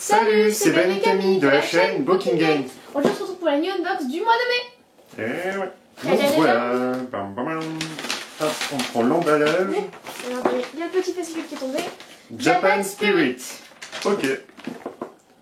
Salut, c'est Ben et Camille de la chaîne Booking Games. Aujourd'hui on se retrouve pour la new unbox du mois de mai. Et ouais. Donc voilà. Bam, bam, bam. Hop, on prend l'emballage. Il y a le petit fascicule qui est tombé. Japan Spirit. Ok.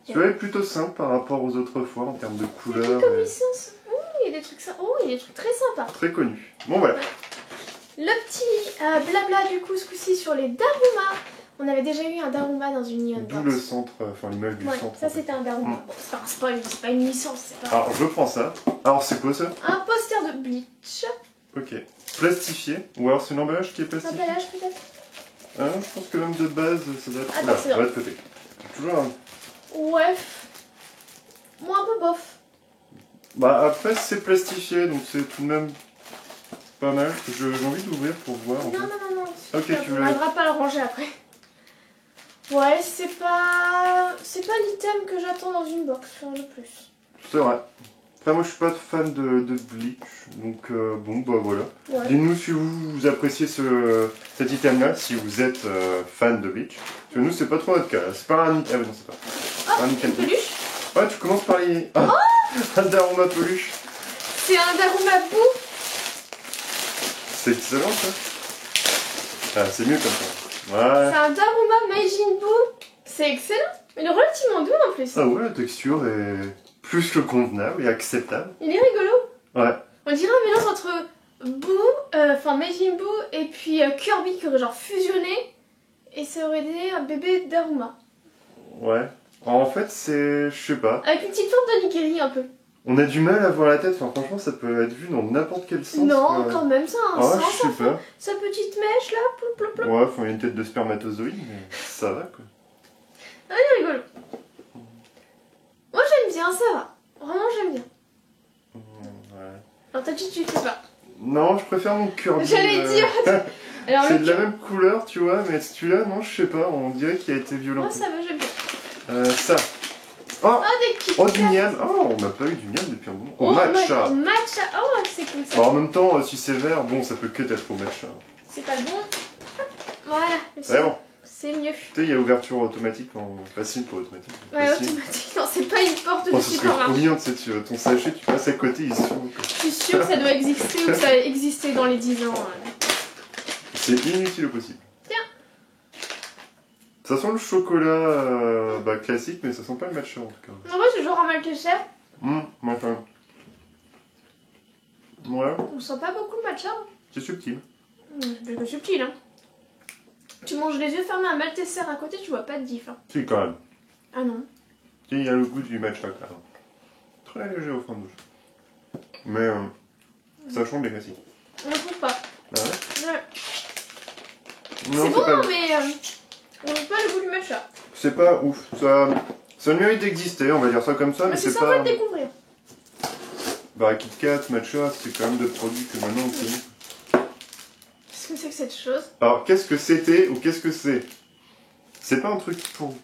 Celui-là est plutôt simple par rapport aux autres fois en termes de couleurs. Comme licence. Il y a des trucs il y a des trucs très sympas. Très connu. Bon voilà. Le petit blabla du coup ce coup-ci sur les Daruma. On avait déjà eu un Daruma dans une new unbox. D'où le centre, enfin l'image du centre. Ça c'était un Daruma. Bon, c'est pas une licence. Pas... Alors je prends ça. Alors c'est quoi ça? Un poster de Bleach. Ok. Plastifié. Ou alors c'est l'emballage qui est plastifié? L'emballage peut-être? Ah, je pense que même de base ça doit être... Attends, c'est là, de côté. Toujours un... Ouais. Moi un peu bof. Bah après c'est plastifié donc c'est tout de même pas mal. J'ai envie d'ouvrir pour voir. Non. Ok, tu veux. On n'arrivera pas à le ranger après. Ouais, c'est pas l'item que j'attends dans une box le plus. C'est vrai. Enfin moi je suis pas fan de Bleach donc bon bah voilà. Ouais. Dites-nous si vous appréciez cet item là, si vous êtes fan de Bleach. Parce que nous c'est pas trop notre cas. C'est pas un item. Ah non c'est pas. Oh, Un une item. peluche. Ouais tu commences par les. Ah, un Daruma peluche. C'est un Daruma Boo. C'est excellent ça. Ah c'est mieux comme ça. Ouais. C'est un Daruma Meijin Boo. C'est excellent. Il est relativement doux en plus. Ah ouais, la texture est plus que convenable et acceptable. Il est rigolo. Ouais. On dirait un mélange entre Boo, Meijin Boo et puis Kirby qui aurait genre fusionné. Et ça aurait donné un bébé Daruma. Ouais. En fait, c'est... je sais pas. Avec une petite forme de nigiri un peu. On a du mal à voir la tête. Enfin, franchement, ça peut être vu dans n'importe quel sens. Non, quand même, ça a un Ah, sens. je sais pas. Sa petite mèche là, plop, plop. Ouais, faut une tête de spermatozoïde, mais ça va quoi. Ah, il est rigolo. Moi j'aime bien, ça va. Vraiment, j'aime bien. Ouais. Alors, t'as dit tu sais pas. Non, je préfère mon Kirby. J'allais dire. Alors, c'est de la même couleur, tu vois, mais celui-là, non, je sais pas. On dirait qu'il a été violent. Moi, ça va, j'aime bien. Ça. Oh, des Kit oh du miam. Oh, on n'a pas eu du miam depuis un moment. Oh, matcha. Matcha. Oh, c'est cool ça. Bon, en même temps, si c'est vert, bon, ça peut que être au matcha. C'est pas bon. Voilà. Ouais, bon. C'est mieux. Tu sais, il y a ouverture automatique, facile pour automatique. Ouais, Facile. automatique. Non, c'est pas une porte Oh, de ce serait trop supermarché. mignon, tu sais, ton sachet, tu passes à côté, il s'ouvre. Je suis sûre que ça doit exister ou que ça a existé dans les 10 ans. C'est inutile au possible. Tiens. Ça sent le chocolat classique, mais ça sent pas le matcha en tout cas. En vrai, c'est genre un Malteser. Enfin. Ouais, On sent pas beaucoup le matcha. c'est subtil. C'est plus que subtil, hein. Tu manges les yeux fermés un Malteser à côté, tu vois pas de diff. Hein. Si, quand même. Ah non. Si, il y a le goût du matcha quand même. Très léger au fond de bouche. Mais ça change des classiques. On le trouve pas. Ah ouais? Ouais. Non, C'est bon, pas... mais on n'a pas le goût du matcha. C'est pas ouf. Ça mérite d'exister, on va dire ça comme ça, mais c'est c'est sympa pas... de découvrir. Bah, Kit Kat, matcha, c'est quand même des produits que maintenant on connaît. Qu'est-ce que c'est que cette chose? Alors, qu'est-ce que c'était ou qu'est-ce que c'est? C'est pas un truc pour...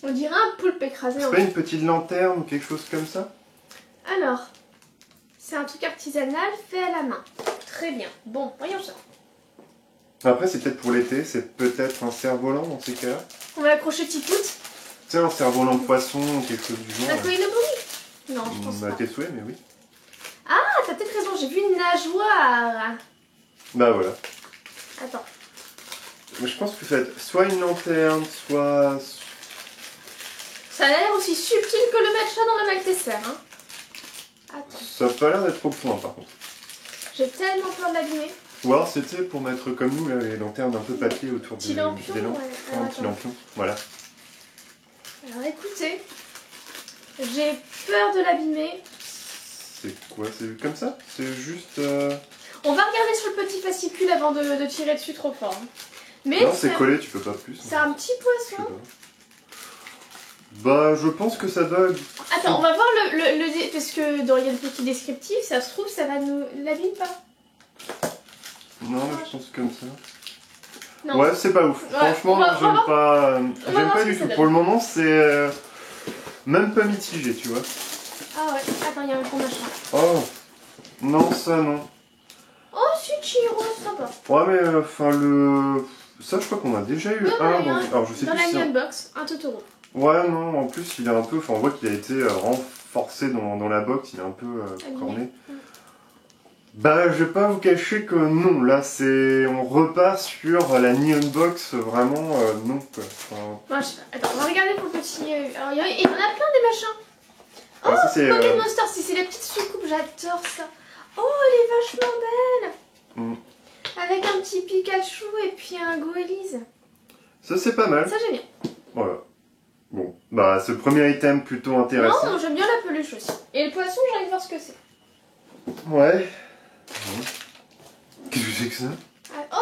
On dirait un poulpe écrasé. C'est pas une petite lanterne ou quelque chose comme ça? Alors, c'est un truc artisanal fait à la main. Très bien. Bon, voyons ça. Après, c'est peut-être pour l'été, c'est peut-être un cerf-volant dans ces cas-là. On va accrocher Tipout. Tu sais, un cerf-volant de poisson ou quelque chose du genre. La Koinobori? Non, je pense À pas. tes souhaits, mais oui. Ah, t'as peut-être raison, j'ai vu une nageoire. Bah voilà. Attends. Mais je pense que ça va être soit une lanterne, soit... Ça a l'air aussi subtil que le matcha dans le Malteser, hein. Attends. Ça a pas l'air d'être au point, par contre. J'ai tellement peur de l'abîmer. Ou alors c'était pour mettre comme nous là, les lanternes un peu papier autour Petit des lampion, lampes. ouais. Un Alors, petit attends. lampion, voilà. Alors écoutez, j'ai peur de l'abîmer. C'est quoi? C'est comme ça? C'est juste... On va regarder sur le petit fascicule avant de tirer dessus trop fort. Mais non, c'est collé, tu peux pas plus. c'est un petit Je sais poisson. pas. Bah, je pense que ça doit... Attends, on va voir parce que dans il y a le petit descriptif, ça se trouve, ça va nous l'abîme pas. Non, mais je pense comme ça. Non. Ouais, c'est pas ouf. Ouais, Franchement, non, j'aime pas, j'aime voir pas ce du que ça tout. donne. Pour le moment, c'est même pas mitigé, tu vois. Ah ouais, attends, il y a un gros machin. Oh, non, ça non. Oh, Suchiro, sympa. Ouais, mais enfin, Ça, je crois qu'on a déjà eu Non, un. il y a un Alors, je sais dans plus la si. Unbox, un Totoro. Ouais, non, en plus, il est un peu. Enfin, on voit qu'il a été renforcé dans la box, il est un peu corné. Bah, je vais pas vous cacher que non, là, c'est. On repart sur la Neon Box, vraiment, non, quoi. Enfin, Bon, je sais pas. Attends, on va regarder pour le petit. Alors, il y en a plein des machins. ah, ça, c'est. Pocket Monster, c'est la petite soucoupe, j'adore ça. Oh, elle est vachement belle. Mm. Avec un petit Pikachu et puis un Goélise. Ça, c'est pas mal. Ça, j'aime bien. Voilà. Bon, bah, ce premier item plutôt intéressant. Non, j'aime bien la peluche aussi. Et le poisson, j'ai envie de voir ce que c'est. Ouais. Bon. Qu'est-ce que c'est que ça? Oh,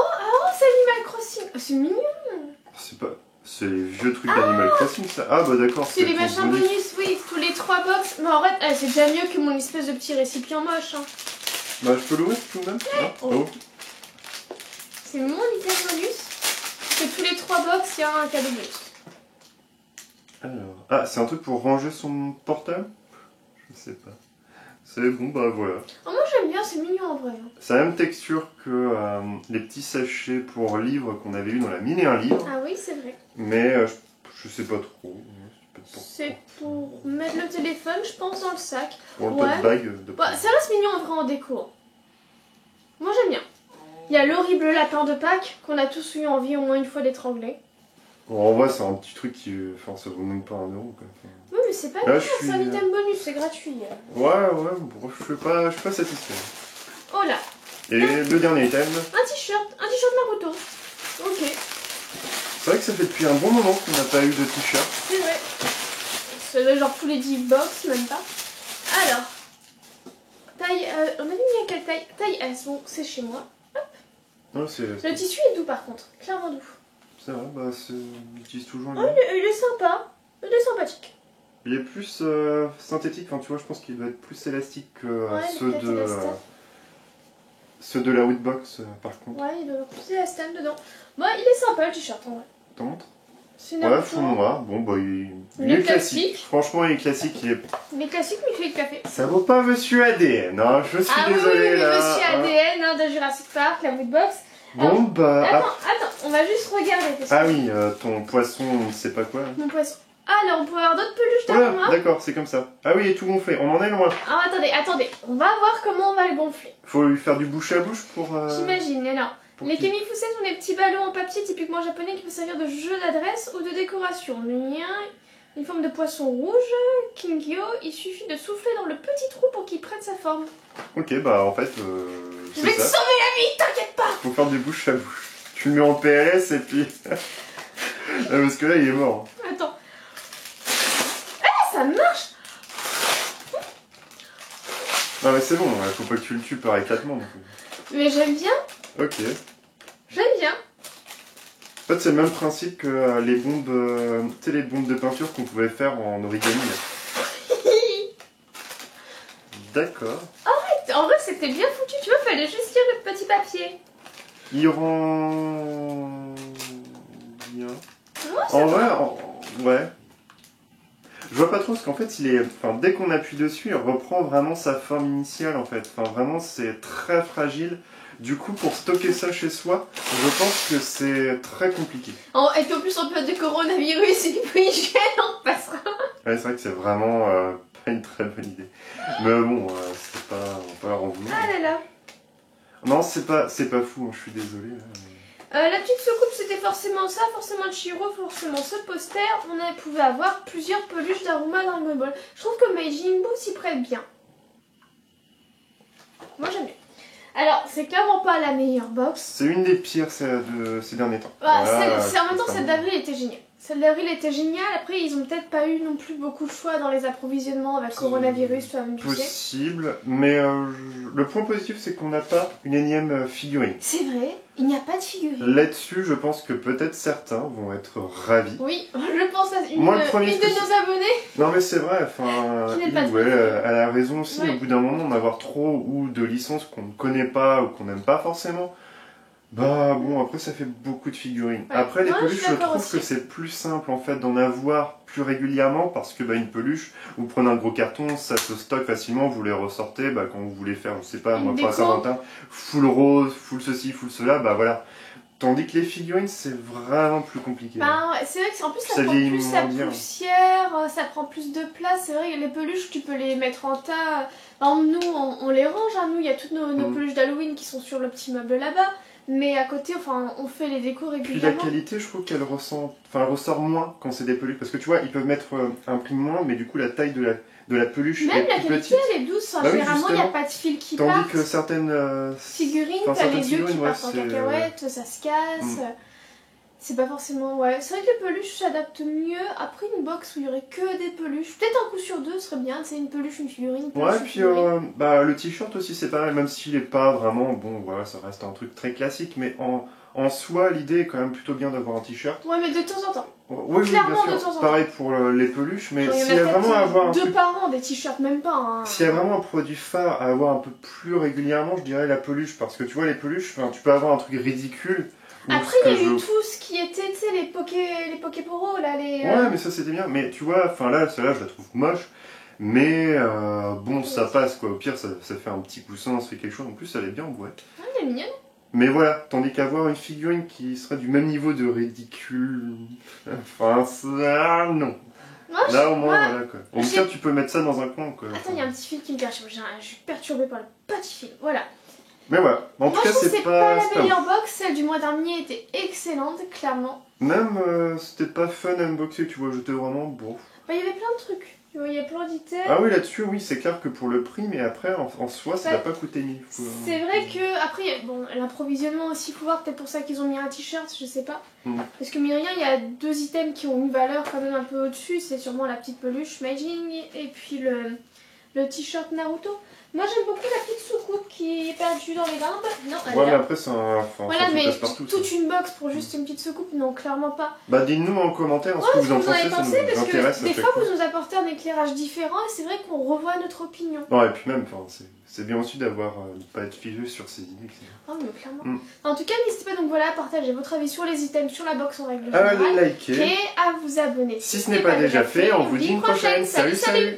c'est Animal Crossing. Oh, c'est mignon. C'est pas. C'est les vieux trucs d'Animal Crossing, ça. Ah, bah d'accord. C'est les ton machins bonus, oui, tous les 3 box. Mais en fait, c'est déjà mieux que mon espèce de petit récipient moche. Hein. Bah, je peux l'ouvrir tout de même. Ah, Oh. C'est mon item bonus. C'est tous les 3 box, il y a un cadeau bonus. Alors. Ah, c'est un truc pour ranger son portable? Je sais pas. C'est bon, bah voilà. Oh, moi j'aime bien, c'est mignon en vrai. C'est la même texture que les petits sachets pour livres qu'on avait eu dans la mine et un livre. Ah oui, c'est vrai. Mais je sais pas trop. C'est pour mettre le téléphone, je pense, dans le sac. Pour le Ouais. tote bag de Bah, ça reste mignon en vrai en déco. Moi j'aime bien. Il y a l'horrible lapin de Pâques qu'on a tous eu envie au moins une fois d'étrangler. Bon, en vrai, c'est un petit truc qui. Enfin, ça vaut même pas 1 euro quoi. Enfin, Oui, mais c'est pas là, bien, je c'est un suis- item bonus, c'est gratuit. Ouais, bon, je suis pas satisfait. Oh là, Et le dernier item, un t-shirt Naruto. Ok, c'est vrai que ça fait depuis un bon moment qu'on n'a pas eu de t-shirt. c'est vrai. C'est genre tous les 10 box, même pas. Alors, taille, on a mis à quelle taille? Taille S, bon, c'est chez moi. Non, c'est Le tissu est doux par contre, clairement doux. vrai, bah, ils utilisent toujours Oh, le. il est sympa, il est sympathique. Il est plus synthétique, enfin, tu vois, je pense qu'il doit être plus élastique que Ouais, il est ceux peut-être de. élastique. Ceux de la Woodbox, par contre. Ouais, il doit pousser la stem dedans. Bon, il est sympa le t-shirt en vrai. T'en montres? C'est Ouais, Naruto. fond noir. Bon, bah, il est est classique. classique. Franchement, il est classique. Il est classique, mais il fait le café. Ça vaut pas Monsieur ADN, hein. Je suis Ah oui, désolé mais là. Monsieur hein. ADN hein, de Jurassic Park, la Woodbox. Bon, bah. Attends, on va juste regarder. parce que Ah oui, ton poisson, on ne sait pas quoi. Là. Mon poisson. Alors, on peut avoir d'autres peluches Voilà, d'Aruma. d'accord, c'est comme ça. Ah oui, il est tout gonflé. On en est loin. Alors, attendez. On va voir comment on va le gonfler. Faut lui faire du bouche à bouche pour. J'imagine, alors. pour Les qu'il- Kemifusei sont des petits ballons en papier typiquement japonais qui peuvent servir de jeu d'adresse ou de décoration. Le mien, une forme de poisson rouge, Kingyo, il suffit de souffler dans le petit trou pour qu'il prenne sa forme. Ok, bah en fait, Je vais c'est te ça. sauver la vie, t'inquiète pas. Faut faire du bouche à bouche. Tu le mets en PLS et puis. Ah, parce que là, il est mort. Attends. Ah, ça marche. Non, mais c'est bon, faut pas que tu le tues par éclatement. Donc. Mais j'aime bien, Ok. j'aime bien. En fait, c'est le même principe que les bombes, tu sais, les bombes de peinture qu'on pouvait faire en origami. là. D'accord. En vrai, c'était bien foutu, tu vois, fallait juste lire le petit papier. Il rend bien. Ouais, En vrai, ouais. Je vois pas trop parce qu'en fait, enfin, dès qu'on appuie dessus, il reprend vraiment sa forme initiale en fait. Enfin, vraiment, c'est très fragile. Du coup, pour stocker ça chez soi, je pense que c'est très compliqué. Et puis en plus, en période de coronavirus, et puis hygiène, on passera. Ouais, c'est vrai que c'est vraiment pas une très bonne idée. Mais bon, c'est pas, on va pas leur en vouloir. Ah là là. Non, c'est pas fou. Hein, je suis désolé. Là. La petite soucoupe, c'était forcément ça, forcément Chihiro, forcément ce poster. Pouvait avoir plusieurs peluches d'Aruma dans le bol. Je trouve que Meijin Buu s'y prête bien. Moi, j'aime bien. Alors, c'est clairement pas la meilleure box. C'est une des pires de ces derniers temps. Bah, Voilà, en même temps, c'est celle d'avril était géniale. Celle d'avril était géniale. Après, ils ont peut-être pas eu non plus beaucoup de choix dans les approvisionnements avec le coronavirus, toi-même tu sais. Possible, mais le point positif c'est qu'on n'a pas une énième figurine. C'est vrai, il n'y a pas de figurine. Là-dessus, je pense que peut-être certains vont être ravis. Oui, je pense à une, Moi, le premier une de truc, nos abonnés. Non mais c'est vrai, enfin, Qui n'est pas de ouais, figurine. elle a raison aussi, Ouais. au bout d'un moment, en avoir trop ou de licences qu'on ne connaît pas ou qu'on n'aime pas forcément, bah bon, après ça fait beaucoup de figurines. Ouais. Après les Ouais, peluches, je suis je d'accord trouve aussi. que c'est plus simple en fait d'en avoir plus régulièrement parce que bah, une peluche, vous prenez un gros carton, ça se stocke facilement, vous les ressortez quand vous voulez faire, je sais pas, Une moi pour la déco. Saint-Valentin, full rose, full ceci, full cela, bah voilà. Tandis que les figurines, c'est vraiment plus compliqué. Bah, ouais, c'est vrai que en plus ça prend vieillit plus la moins bien. poussière, ça prend plus de place. C'est vrai que les peluches, tu peux les mettre en tas. Par exemple, nous, on les range. Hein. Nous, il y a toutes nos peluches d'Halloween qui sont sur le petit meuble là-bas. Mais à côté, enfin, on fait les décos régulièrement. Puis la qualité, je trouve qu'elle ressort moins quand c'est des peluches. Parce que tu vois, ils peuvent mettre un prix moins, mais du coup, la taille de la peluche même est la plus qualité, petite. elle est douce. Enfin, Bah oui, généralement, il n'y a justement. pas de fil qui Tandis part. que certaines Figurines, enfin, t'as les certaines yeux qui figurines, ouais, partent en cacahuète, ça se casse. C'est pas forcément... Ouais, c'est vrai que les peluches s'adaptent mieux. Après une box où il y aurait que des peluches, peut-être un coup sur deux serait bien, c'est une peluche, une figurine, Ouais, puis le t-shirt aussi c'est pas mal, même s'il est pas vraiment, bon voilà, ça reste un truc très classique, mais en soi l'idée est quand même plutôt bien d'avoir un t-shirt. Ouais, mais de temps en temps. Oui, Clairement, bien de sûr. temps en temps. Pareil pour les peluches, mais Genre, il y en s'il y a peut-être vraiment à avoir un deux truc... par an, des t-shirts, même pas. Hein. S'il y a vraiment un produit phare à avoir un peu plus régulièrement, je dirais la peluche, parce que tu vois les peluches, tu peux avoir un truc ridicule. Après, il y a eu tout ce qui était, tu sais, les Poképoros, là, les... Ouais, mais ça c'était bien. Mais tu vois, enfin là, celle-là, je la trouve moche. Mais bon, ça passe quoi. Au pire, ça fait un petit coussin, ça fait quelque chose. En plus, elle est bien en boîte. Ah, elle est mignonne. Mais voilà, tandis qu'avoir une figurine qui serait du même niveau de ridicule. Enfin, ça, non. Moi, là, au moins, voilà quoi. Au pire, tu peux mettre ça dans un coin quoi. Attends, il y a un petit fil qui me cache. Je suis perturbée par le petit fil. Voilà. Mais voilà, en tout cas, c'est pas la meilleure box, celle du mois dernier était excellente, clairement. Même, c'était pas fun à unboxer, tu vois, j'étais vraiment bon. Bah, il y avait plein de trucs, tu vois, il y a plein d'items. Ah oui, là-dessus, oui, c'est clair que pour le prix, mais après, en soi, ça va pas coûter 1000 fois. C'est vrai que, après, bon, l'approvisionnement aussi, faut voir, peut-être pour ça qu'ils ont mis un t-shirt, je sais pas. Parce que, mine de rien, il y a deux items qui ont une valeur quand même un peu au-dessus, c'est sûrement la petite peluche Majin et puis le t-shirt Naruto. Moi j'aime beaucoup la petite soucoupe qui est perdue dans les limbes. Non, elle ouais, est mais là. après c'est un... Voilà, mais toute une box pour juste une petite soucoupe, non, clairement pas. Bah dites-nous en commentaire ce que vous en pensez, ça nous intéresse. Parce que des fois vous nous apportez un éclairage différent et c'est vrai qu'on revoit notre opinion. Non, et puis même, c'est bien aussi d'avoir, de pas être figé sur ses idées. Oh mais clairement. En tout cas, n'hésitez pas donc voilà à partager votre avis sur les items, sur la box en règle générale. À liker. Et à vous abonner. Si ce n'est pas déjà fait, on vous dit une prochaine. Salut, salut.